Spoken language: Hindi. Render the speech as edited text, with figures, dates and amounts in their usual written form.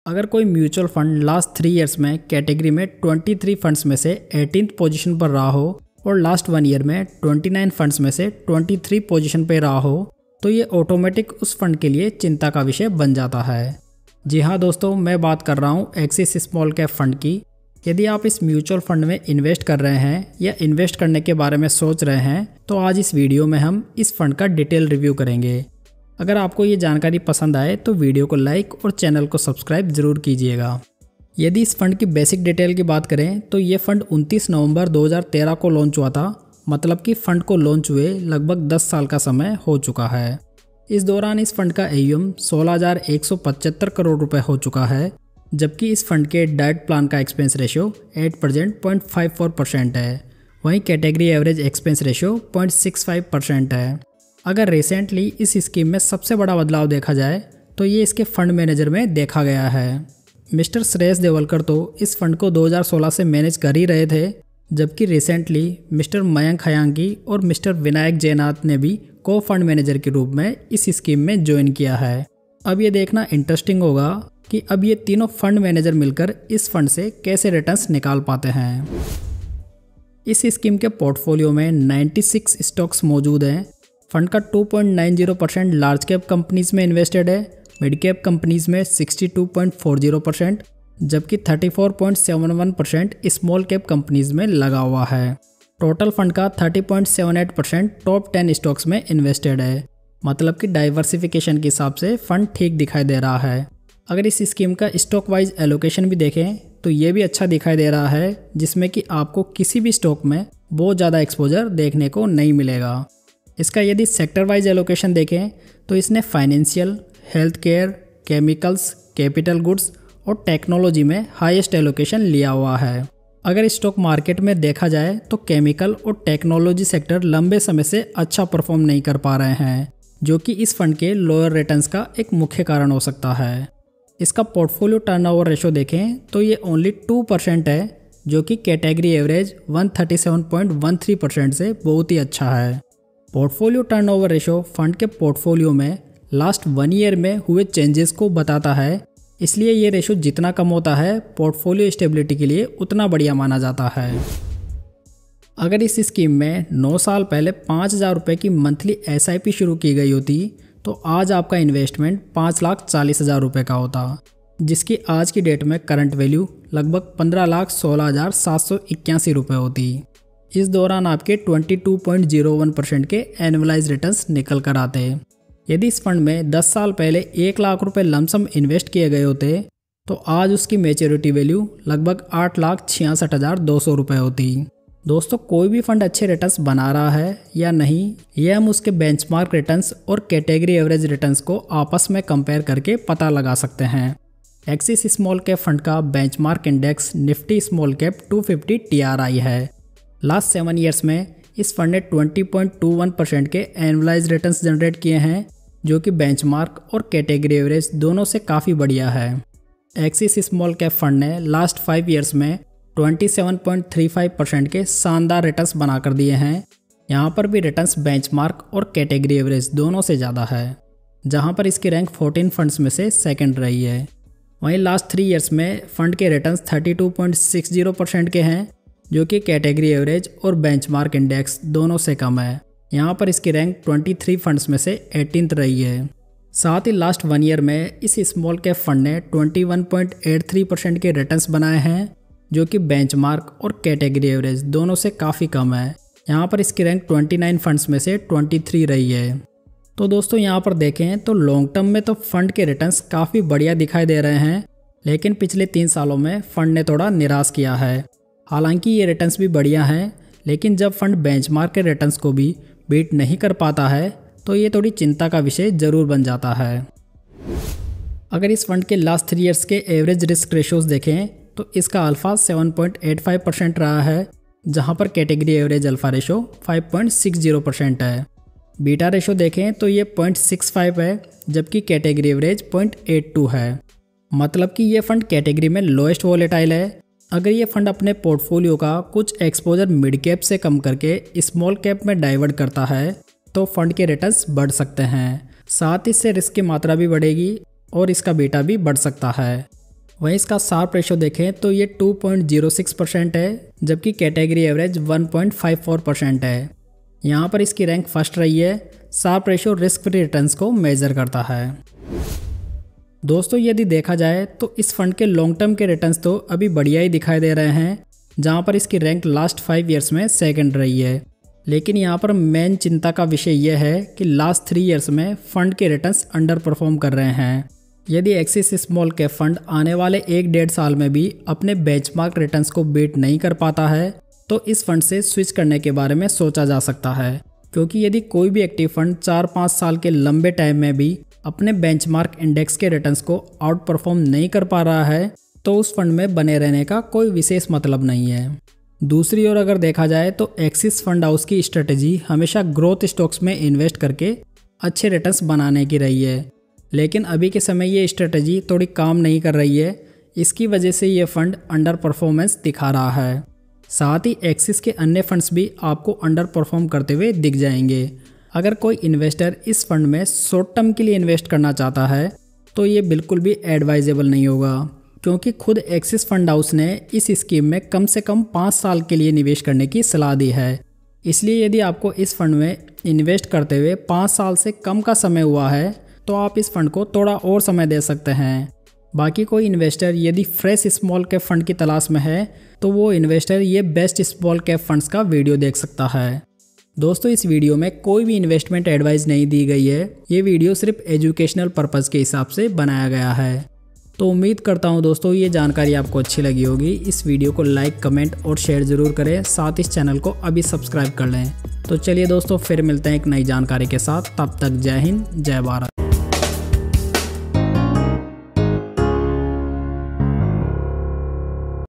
अगर कोई म्यूचुअल फंड लास्ट 3 ईयर्स में कैटेगरी में 23 फंड्स में से 18th पोजीशन पर रहा हो और लास्ट 1 ईयर में 29 फंड्स में से 23 पोजीशन पर रहा हो तो ये ऑटोमेटिक उस फंड के लिए चिंता का विषय बन जाता है। जी हाँ दोस्तों, मैं बात कर रहा हूँ एक्सिस स्मॉल कैप फंड की। यदि आप इस म्यूचुअल फंड में इन्वेस्ट कर रहे हैं या इन्वेस्ट करने के बारे में सोच रहे हैं तो आज इस वीडियो में हम इस फंड का डिटेल रिव्यू करेंगे। अगर आपको ये जानकारी पसंद आए तो वीडियो को लाइक और चैनल को सब्सक्राइब जरूर कीजिएगा। यदि इस फंड की बेसिक डिटेल की बात करें तो ये फंड 29 नवंबर 2013 को लॉन्च हुआ था, मतलब कि फंड को लॉन्च हुए लगभग 10 साल का समय हो चुका है। इस दौरान इस फंड का AUM 16,175 करोड़ रुपए हो चुका है, जबकि इस फंड के डाइट प्लान का एक्सपेंस रेशियो 8.54% है। वहीं कैटेगरी एवरेज एक्सपेंस रेशियो 0.65% है। अगर रिसेंटली इस स्कीम में सबसे बड़ा बदलाव देखा जाए तो ये इसके फंड मैनेजर में देखा गया है। मिस्टर श्रेयस देवलकर तो इस फंड को 2016 से मैनेज कर ही रहे थे, जबकि रिसेंटली मिस्टर मयंक हयांगी और मिस्टर विनायक जयनाथ ने भी को फंड मैनेजर के रूप में इस स्कीम में ज्वाइन किया है। अब ये देखना इंटरेस्टिंग होगा कि अब ये तीनों फंड मैनेजर मिलकर इस फंड से कैसे रिटर्न्स निकाल पाते हैं। इस स्कीम के पोर्टफोलियो में 96 स्टॉक्स मौजूद हैं। फंड का 2.90% लार्ज कैप कंपनीज में इन्वेस्टेड है, मिड कैप कंपनीज में 62.40%, जबकि 34.71% स्मॉल कैप कंपनीज में लगा हुआ है। टोटल फंड का 30.78% टॉप 10 स्टॉक्स में इन्वेस्टेड है, मतलब कि डाइवर्सिफिकेशन के हिसाब से फंड ठीक दिखाई दे रहा है। अगर इस स्कीम का स्टॉक वाइज एलोकेशन भी देखें तो ये भी अच्छा दिखाई दे रहा है, जिसमें कि आपको किसी भी स्टॉक में बहुत ज़्यादा एक्सपोजर देखने को नहीं मिलेगा। इसका यदि सेक्टर वाइज एलोकेशन देखें तो इसने financial, health care, chemicals, capital goods और टेक्नोलॉजी में हाईएस्ट एलोकेशन लिया हुआ है। अगर स्टॉक मार्केट में देखा जाए तो केमिकल और टेक्नोलॉजी सेक्टर लंबे समय से अच्छा परफॉर्म नहीं कर पा रहे हैं, जो कि इस फंड के लोअर रिटर्न्स का एक मुख्य कारण हो सकता है। इसका पोर्टफोलियो टर्नओवर रेशो देखें तो ये ओनली 2% है, जो कि कैटेगरी एवरेज 137.13% से बहुत ही अच्छा है। पोर्टफोलियो टर्नओवर रेशो फंड के पोर्टफोलियो में लास्ट 1 ईयर में हुए चेंजेस को बताता है, इसलिए ये रेशो जितना कम होता है पोर्टफोलियो स्टेबिलिटी के लिए उतना बढ़िया माना जाता है। अगर इस स्कीम में 9 साल पहले 5,000 रुपये की मंथली SIP शुरू की गई होती तो आज आपका इन्वेस्टमेंट 5,40,000 रुपये का होता, जिसकी आज की डेट में करंट वैल्यू लगभग 15,16,781 रुपये होती। इस दौरान आपके 22.01% के एनुअलाइज रिटर्न्स निकल कर आते हैं। यदि इस फंड में 10 साल पहले 1 लाख रुपए लमसम इन्वेस्ट किए गए होते तो आज उसकी मैच्योरिटी वैल्यू लगभग 8,66,200 रुपये होती। दोस्तों, कोई भी फंड अच्छे रिटर्न्स बना रहा है या नहीं, यह हम उसके बेंचमार्क रिटर्न्स और कैटेगरी एवरेज रिटर्न्स को आपस में कंपेयर करके पता लगा सकते हैं। एक्सिस स्मॉल कैप फंड का benchmark index Nifty small cap 250 TRI है। लास्ट 7 ईयर्स में इस फंड ने 20.21% के एनुअलाइज रिटर्न्स जनरेट किए हैं, जो कि बेंचमार्क और कैटेगरी एवरेज दोनों से काफ़ी बढ़िया है। एक्सिस स्मॉल कैप फंड ने लास्ट 5 ईयर्स में 27.35% के शानदार रिटर्न्स बनाकर दिए हैं। यहाँ पर भी रिटर्न्स बेंचमार्क और कैटेगरी एवरेज दोनों से ज़्यादा है, जहाँ पर इसकी रैंक 14 फंड्स में से सेकंड रही है। वहीं लास्ट 3 ईयर्स में फंड के रिटर्न्स 32.60% के हैं, जो कि कैटेगरी एवरेज और बेंचमार्क इंडेक्स दोनों से कम है। यहाँ पर इसकी रैंक 23 फंड्स में से 18th रही है। साथ ही लास्ट 1 ईयर में इस स्मॉल कैप फंड ने 21.83% के रिटर्न्स बनाए हैं, जो कि बेंचमार्क और कैटेगरी एवरेज दोनों से काफ़ी कम है। यहाँ पर इसकी रैंक 29 फंड्स में से 23 रही है। तो दोस्तों, यहाँ पर देखें तो लॉन्ग टर्म में तो फंड के रिटर्न्स काफ़ी बढ़िया दिखाई दे रहे हैं, लेकिन पिछले 3 सालों में फंड ने थोड़ा निराश किया है। हालांकि ये रिटर्न्स भी बढ़िया हैं, लेकिन जब फंड बेंचमार्क के रिटर्न्स को भी बीट नहीं कर पाता है तो ये थोड़ी चिंता का विषय ज़रूर बन जाता है। अगर इस फंड के लास्ट 3 ईयर्स के एवरेज रिस्क रेशोज़ देखें तो इसका अल्फ़ा 7.85% रहा है, जहां पर कैटेगरी एवरेज अल्फ़ा रेशो 5.60% है। बीटा रेशो देखें तो ये 0.65 है, जबकि कैटेगरी एवरेज 0.82 है, मतलब कि ये फंड कैटेगरी में लोएस्ट वॉलेटाइल है। अगर ये फंड अपने पोर्टफोलियो का कुछ एक्सपोजर मिड कैप से कम करके स्मॉल कैप में डाइवर्ट करता है तो फंड के रिटर्न्स बढ़ सकते हैं। साथ ही इससे रिस्क की मात्रा भी बढ़ेगी और इसका बीटा भी बढ़ सकता है। वहीं इसका शार्प रेशो देखें तो ये 2.06% है, जबकि कैटेगरी एवरेज 1.54% है। यहाँ पर इसकी रैंक फर्स्ट रही है। Sharpe ratio risk free returns को मेजर करता है। दोस्तों यदि देखा जाए तो इस फंड के लॉन्ग टर्म के रिटर्न्स तो अभी बढ़िया ही दिखाई दे रहे हैं, जहाँ पर इसकी रैंक लास्ट 5 ईयर्स में सेकंड रही है। लेकिन यहाँ पर मेन चिंता का विषय यह है कि लास्ट 3 ईयर्स में फंड के रिटर्न्स अंडर परफॉर्म कर रहे हैं। यदि एक्सिस स्मॉल कैप फंड आने वाले 1-1.5 साल में भी अपने बेंचमार्क रिटर्न्स को बीट नहीं कर पाता है तो इस फंड से स्विच करने के बारे में सोचा जा सकता है, क्योंकि यदि कोई भी एक्टिव फंड 4-5 साल के लंबे टाइम में भी अपने बेंचमार्क इंडेक्स के रिटर्न्स को आउट परफॉर्म नहीं कर पा रहा है तो उस फंड में बने रहने का कोई विशेष मतलब नहीं है। दूसरी ओर अगर देखा जाए तो एक्सिस फंड हाउस की स्ट्रेटजी हमेशा ग्रोथ स्टॉक्स में इन्वेस्ट करके अच्छे रिटर्न्स बनाने की रही है, लेकिन अभी के समय ये स्ट्रेटजी थोड़ी काम नहीं कर रही है। इसकी वजह से ये फंड अंडर परफॉर्मेंस दिखा रहा है। साथ ही एक्सिस के अन्य फंड्स भी आपको अंडर परफॉर्म करते हुए दिख जाएंगे। अगर कोई इन्वेस्टर इस फंड में शॉर्ट टर्म के लिए इन्वेस्ट करना चाहता है तो ये बिल्कुल भी एडवाइजेबल नहीं होगा, क्योंकि खुद एक्सिस फंड हाउस ने इस स्कीम में कम से कम 5 साल के लिए निवेश करने की सलाह दी है। इसलिए यदि आपको इस फंड में इन्वेस्ट करते हुए 5 साल से कम का समय हुआ है तो आप इस फंड को थोड़ा और समय दे सकते हैं। बाकी कोई इन्वेस्टर यदि फ्रेश स्मॉल कैप फंड की तलाश में है तो वो इन्वेस्टर ये बेस्ट स्मॉल कैप फंड्स का वीडियो देख सकता है। दोस्तों इस वीडियो में कोई भी इन्वेस्टमेंट एडवाइस नहीं दी गई है। ये वीडियो सिर्फ एजुकेशनल पर्पज़ के हिसाब से बनाया गया है। तो उम्मीद करता हूँ दोस्तों ये जानकारी आपको अच्छी लगी होगी। इस वीडियो को लाइक, कमेंट और शेयर ज़रूर करें। साथ इस चैनल को अभी सब्सक्राइब कर लें। तो चलिए दोस्तों फिर मिलते हैं एक नई जानकारी के साथ। तब तक जय हिंद, जय भारत।